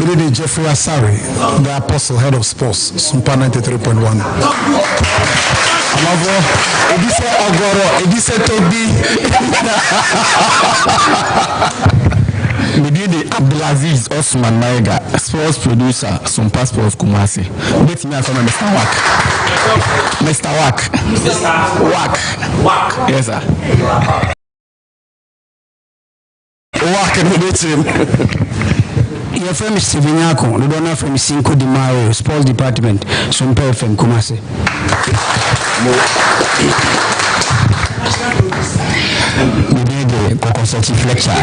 Midini Jeffrey Asari, the Apostle, Head of Sports, Sompa 93.1. Amavo, Edise Ogoro, Edise Tobi. Midini Abdulaziz Osman Maiga, sports producer, Sompa Sports Kumasi. Bet me from Mr. Wack. Mr. Wack. Wack. Yes, sir. Wack and him. Your friend is Sivinyako, the donor from Cinco de Mayo, Sports Department, Sompa FM Kumasi. We did the consultative lecture.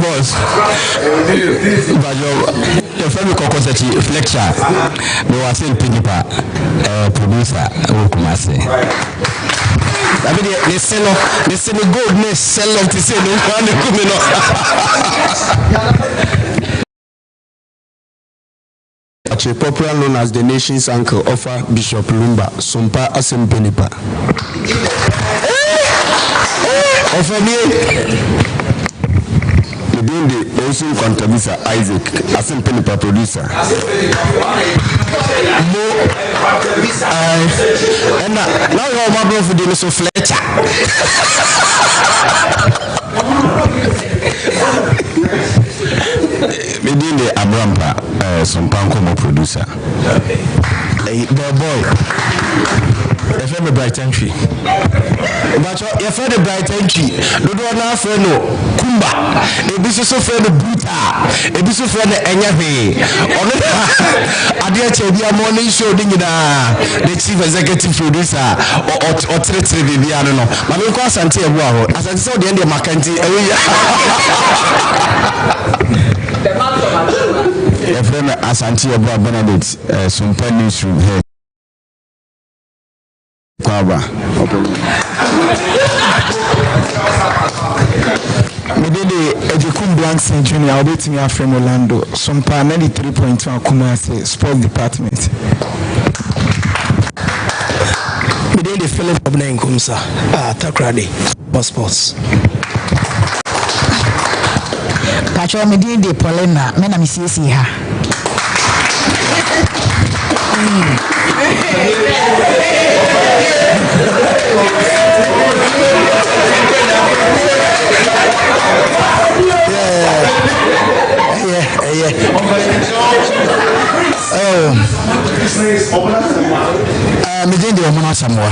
Boss, but your family consultative lecture, we were saying Pinipa, producer, Kumasi. I mean, they sell gold, they sell off to say no one. Popular known as the nation's uncle, offer Bishop Lumba, Sompa Asempenipa. Offer me. Within the Ocean contributor Isaac, Asempenipa producer. And now you're my brother for the so Fletcher. Within the Abrampa, some Pankomo producer. The boy, the family bright entry. But your friend bright entry, no do not friend no Kumba, a business of friend Buta, a business of friend Enyabe. I dear Chabia morning show the chief executive producer or Tretri Viviano. My uncle Santiago, as I saw the end of Mackenzie. Your friend Asante Abba Benedict, Sompa newsroom head. Kwaba. We did the Ejekum Blanks Junior, I'll be to me from Orlando, Sompa 93.1 Kumasi, Sports Department. We did the Philip of Kumsa, Takradi, Sports. Pacho me did the Polena, men am CC ha. Yeah. Me did the Omana Samoa.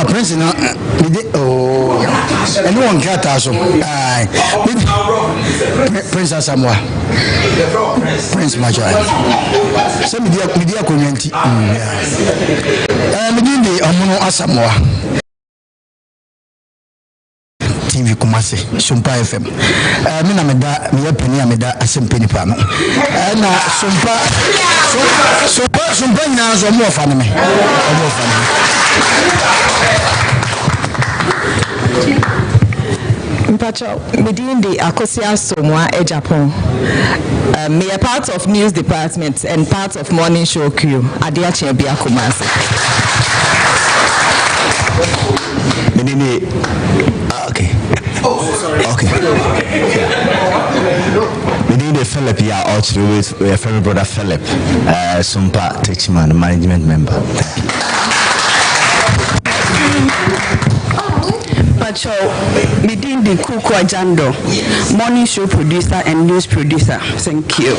Prince, no, me did. Oh, anyone got us? Prince Samoa. Prince Major. So media community. Me did the Omana Samoa. TV Kumasi, Sompa FM. Mina meda, miya peni ameda asempenipa no. Na Sompa ina zo mo fa me. Mpacho, within the Akosia Somwa Japan, me a part of news department and part of morning show crew. Adia Chebia Kumasi. Okay. Okay. We need a Philip here out with a friend brother Philip, Sompa Techman, management member. Pacho, within the Kuko Jando, morning show producer and news producer. Thank you.